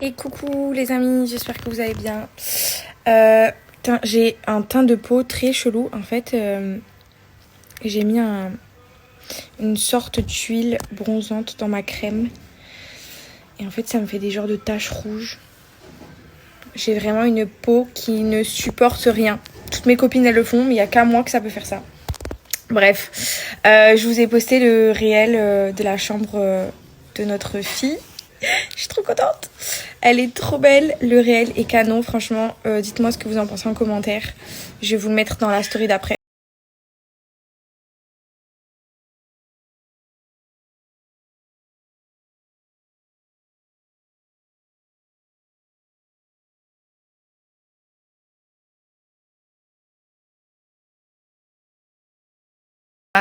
Et coucou les amis, j'espère que vous allez bien. J'ai un teint de peau très chelou. En fait, j'ai mis une sorte d'huile bronzante dans ma crème. Et en fait, ça me fait des genres de taches rouges. J'ai vraiment une peau qui ne supporte rien. Toutes mes copines, elles le font, mais il n'y a qu'à moi que ça peut faire ça. Bref, je vous ai posté le réel de la chambre de notre fille. Je suis trop contente. Elle est trop belle, le réel est canon, franchement. Dites-moi ce que vous en pensez en commentaire. Je vais vous le mettre dans la story d'après.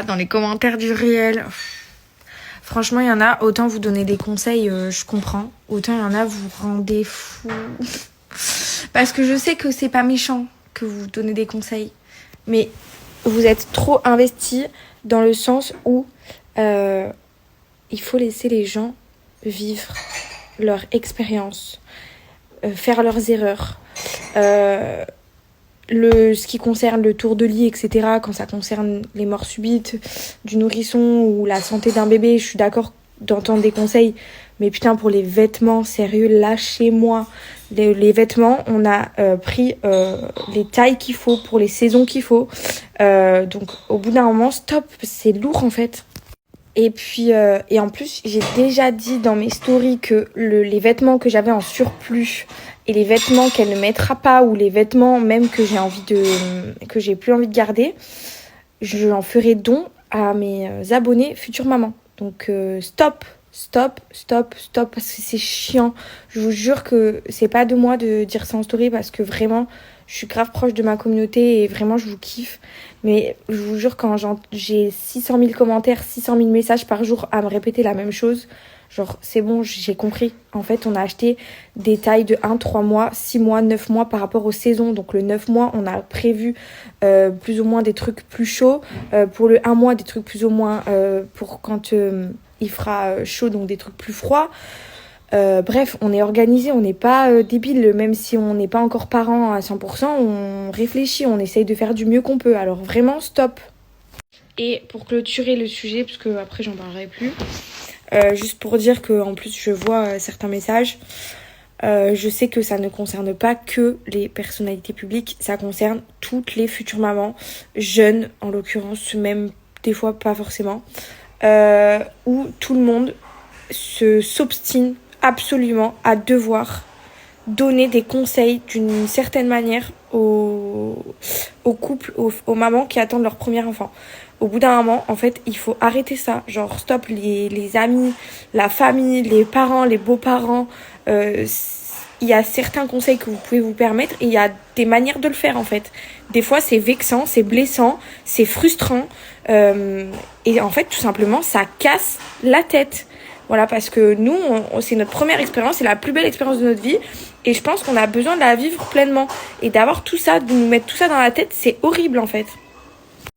Dans les commentaires du réel. Franchement, il y en a, autant vous donner des conseils, je comprends. Autant il y en a, vous rendez fou. Parce que je sais que c'est pas méchant que vous donnez des conseils. Mais vous êtes trop investi dans le sens où il faut laisser les gens vivre leur expérience, faire leurs erreurs. Ce qui concerne le tour de lit, etc., quand ça concerne les morts subites du nourrisson ou la santé d'un bébé, je suis d'accord d'entendre des conseils. Mais putain, pour les vêtements, sérieux, lâchez-moi. Les vêtements, on a pris les tailles qu'il faut pour les saisons qu'il faut. Donc, au bout d'un moment, stop, c'est lourd en fait. Et puis, et en plus, j'ai déjà dit dans mes stories que les vêtements que j'avais en surplus et les vêtements qu'elle ne mettra pas ou les vêtements même que j'ai plus envie de garder, je en ferai don à mes abonnés futures mamans. Donc, stop, parce que c'est chiant. Je vous jure que c'est pas de moi de dire ça en story parce que vraiment, je suis grave proche de ma communauté et vraiment, je vous kiffe. Mais je vous jure, quand j'ai 600 000 commentaires, 600 000 messages par jour à me répéter la même chose, genre, c'est bon, j'ai compris. En fait, on a acheté des tailles de 1, 3 mois, 6 mois, 9 mois par rapport aux saisons. Donc, le 9 mois, on a prévu plus ou moins des trucs plus chauds. Pour le 1 mois, des trucs plus ou moins pour quand il fera chaud, donc des trucs plus froids. Bref, on est organisé, on n'est pas débile, même si on n'est pas encore parents à 100%, on réfléchit, on essaye de faire du mieux qu'on peut. Alors vraiment, stop. Et pour clôturer le sujet, parce que après j'en parlerai plus, juste pour dire que en plus je vois certains messages, je sais que ça ne concerne pas que les personnalités publiques, ça concerne toutes les futures mamans, jeunes en l'occurrence, même des fois pas forcément, où tout le monde s'obstine absolument à devoir donner des conseils d'une certaine manière aux couples, aux mamans qui attendent leur premier enfant. Au bout d'un moment, en fait, il faut arrêter ça. Genre, stop, les amis, la famille, les parents, les beaux-parents. Il y a certains conseils que vous pouvez vous permettre et il y a des manières de le faire, en fait. Des fois, c'est vexant, c'est blessant, c'est frustrant. Et en fait, tout simplement, ça casse la tête. Voilà, parce que nous, c'est notre première expérience, c'est la plus belle expérience de notre vie. Et je pense qu'on a besoin de la vivre pleinement. Et d'avoir tout ça, de nous mettre tout ça dans la tête, c'est horrible en fait.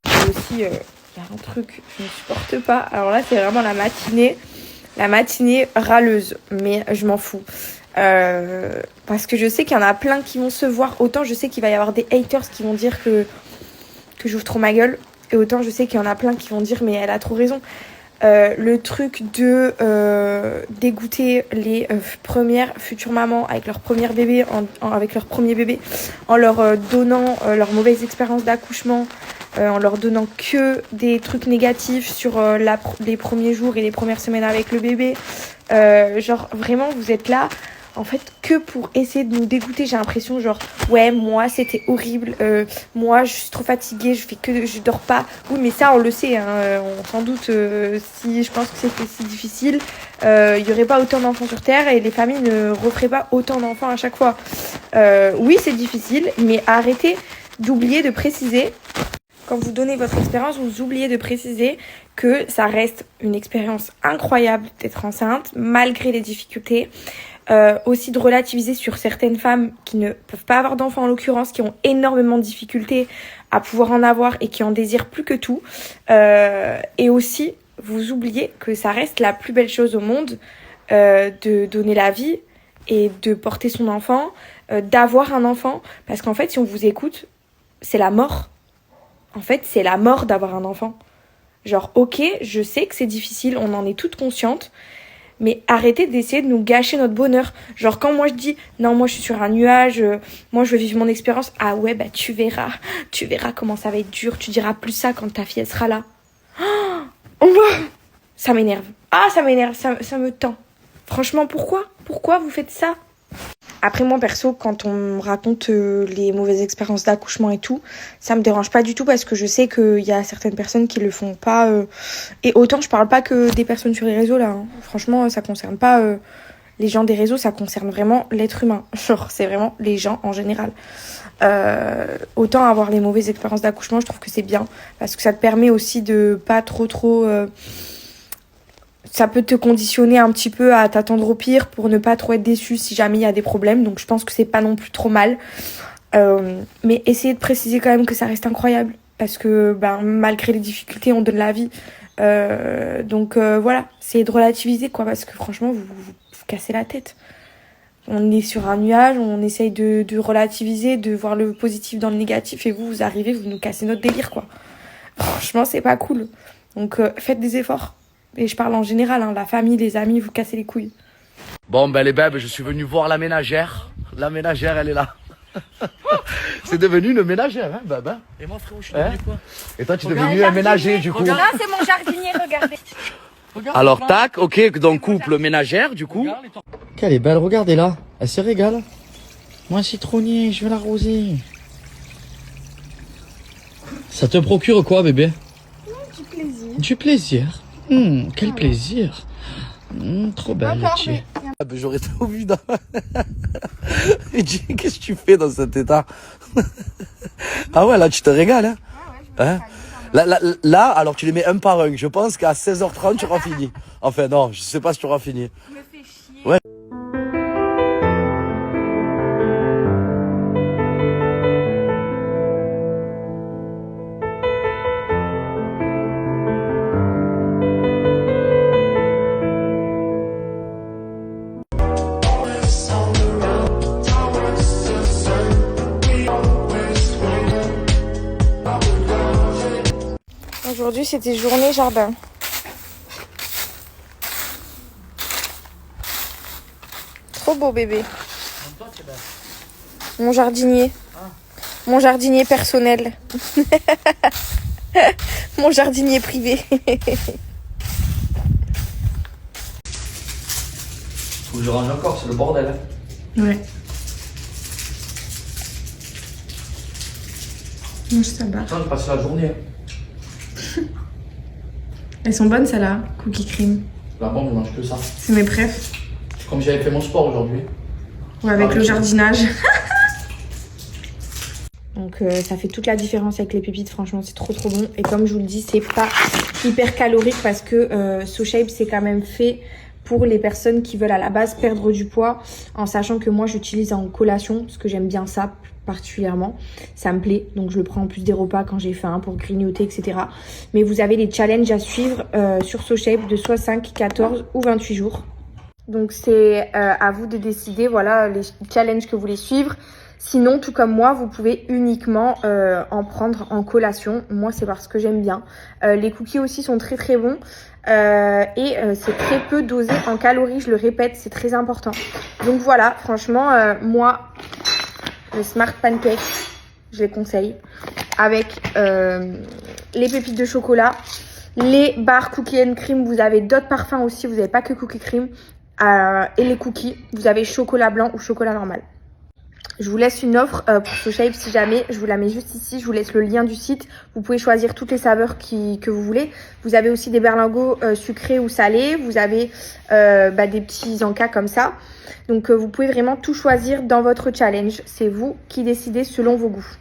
Et aussi, il y a un truc que je ne supporte pas. Alors là, c'est vraiment la matinée râleuse. Mais je m'en fous. Parce que je sais qu'il y en a plein qui vont se voir. Autant je sais qu'il va y avoir des haters qui vont dire que j'ouvre trop ma gueule. Et autant je sais qu'il y en a plein qui vont dire mais elle a trop raison. Le truc de dégoûter les premières futures mamans avec leur premier bébé, avec leur premier bébé, en leur donnant leur mauvaise expérience d'accouchement, en leur donnant que des trucs négatifs sur les premiers jours et les premières semaines avec le bébé. Genre vraiment vous êtes là en fait que pour essayer de nous dégoûter. J'ai l'impression genre ouais moi c'était horrible, moi je suis trop fatiguée, je dors pas. Oui mais ça on le sait hein, on s'en doute. Si je pense que c'était si difficile, il y aurait pas autant d'enfants sur terre et les familles ne referaient pas autant d'enfants à chaque fois. Oui c'est difficile mais arrêtez d'oublier de préciser. Quand vous donnez votre expérience, vous oubliez de préciser que ça reste une expérience incroyable d'être enceinte malgré les difficultés. Aussi de relativiser sur certaines femmes qui ne peuvent pas avoir d'enfants en l'occurrence, qui ont énormément de difficultés à pouvoir en avoir et qui en désirent plus que tout. Et aussi, vous oubliez que ça reste la plus belle chose au monde de donner la vie et de porter son enfant, d'avoir un enfant. Parce qu'en fait, si on vous écoute, c'est la mort. En fait, c'est la mort d'avoir un enfant. Genre, ok, je sais que c'est difficile, on en est toutes conscientes, mais arrêtez d'essayer de nous gâcher notre bonheur. Genre, quand moi je dis, non, moi je suis sur un nuage, moi je veux vivre mon expérience, ah ouais, bah tu verras comment ça va être dur, tu diras plus ça quand ta fille elle sera là. Oh, ça m'énerve. Ah, ça m'énerve, ça me tend. Franchement, pourquoi vous faites ça? Après, moi, perso, quand on me raconte les mauvaises expériences d'accouchement et tout, ça me dérange pas du tout parce que je sais qu'il y a certaines personnes qui le font pas. Et autant, je parle pas que des personnes sur les réseaux, là. Hein. Franchement, ça concerne pas les gens des réseaux, ça concerne vraiment l'être humain. Genre, c'est vraiment les gens en général. Autant avoir les mauvaises expériences d'accouchement, je trouve que c'est bien parce que ça te permet aussi de pas trop... ça peut te conditionner un petit peu à t'attendre au pire pour ne pas trop être déçu si jamais il y a des problèmes. Donc je pense que c'est pas non plus trop mal. Mais essayez de préciser quand même que ça reste incroyable. Parce que malgré les difficultés, on donne la vie. Donc voilà, essayez de relativiser quoi. Parce que franchement, vous cassez la tête. On est sur un nuage, on essaye de relativiser, de voir le positif dans le négatif. Et vous arrivez, vous nous cassez notre délire quoi. Franchement, c'est pas cool. Donc faites des efforts. Et je parle en général, hein, la famille, les amis, vous cassez les couilles. Bon, ben les bébés, je suis venu voir la ménagère. La ménagère, elle est là. C'est devenu une ménagère, hein, baba. Et moi, frérot, je suis devenu quoi? Et toi, tu es devenu un ménager, du coup. Là, c'est mon jardinier, regardez. Alors, tac, ok, donc couple ménagère, du coup. Qu'elle est belle, regardez-la. Elle se régale. Moi, un citronnier, je vais l'arroser. Ça te procure quoi, bébé? Du plaisir. Du plaisir. Quel plaisir. Trop belle, la tige. Ah ben, j'aurais trop vu dans... Et dis, qu'est-ce que tu fais dans cet état? Ah ouais, là, tu te régales, hein? Hein? Là, alors tu les mets un par un. Je pense qu'à 16h30, tu auras fini. Enfin, non, je sais pas si tu auras fini. Je me fais chier. Ouais. Aujourd'hui, c'était journée jardin. Trop beau bébé. Mon jardinier. Mon jardinier personnel. Mon jardinier privé. Faut que je range encore, c'est le bordel. Hein. Ouais. Moi, ça va. Attends, je passe la journée. Elles sont bonnes, celles-là, cookie cream. La bombe, je mange que ça. C'est mes préfs. Comme j'avais fait mon sport aujourd'hui. Ouais, avec le jardinage. Donc ça fait toute la différence avec les pépites, franchement c'est trop bon. Et comme je vous le dis, c'est pas hyper calorique parce que SoShape c'est quand même fait pour les personnes qui veulent à la base perdre du poids, en sachant que moi j'utilise en collation parce que j'aime bien ça particulièrement, ça me plaît, donc je le prends en plus des repas quand j'ai faim pour grignoter, etc. Mais vous avez les challenges à suivre sur SoShape de soit 5, 14 ou 28 jours. Donc c'est à vous de décider, voilà, les challenges que vous voulez suivre. Sinon, tout comme moi, vous pouvez uniquement en prendre en collation. Moi, c'est parce que j'aime bien. Les cookies aussi sont très bons. Et c'est très peu dosé en calories, je le répète, c'est très important. Donc voilà, franchement, moi, le Smart Pancake, je les conseille. Avec les pépites de chocolat, les barres Cookie and Cream. Vous avez d'autres parfums aussi, vous n'avez pas que Cookie Cream. Et les cookies, vous avez chocolat blanc ou chocolat normal. Je vous laisse une offre pour SoShape si jamais, je vous la mets juste ici, je vous laisse le lien du site. Vous pouvez choisir toutes les saveurs que vous voulez. Vous avez aussi des berlingots sucrés ou salés, vous avez des petits encas comme ça. Donc vous pouvez vraiment tout choisir dans votre challenge. C'est vous qui décidez selon vos goûts.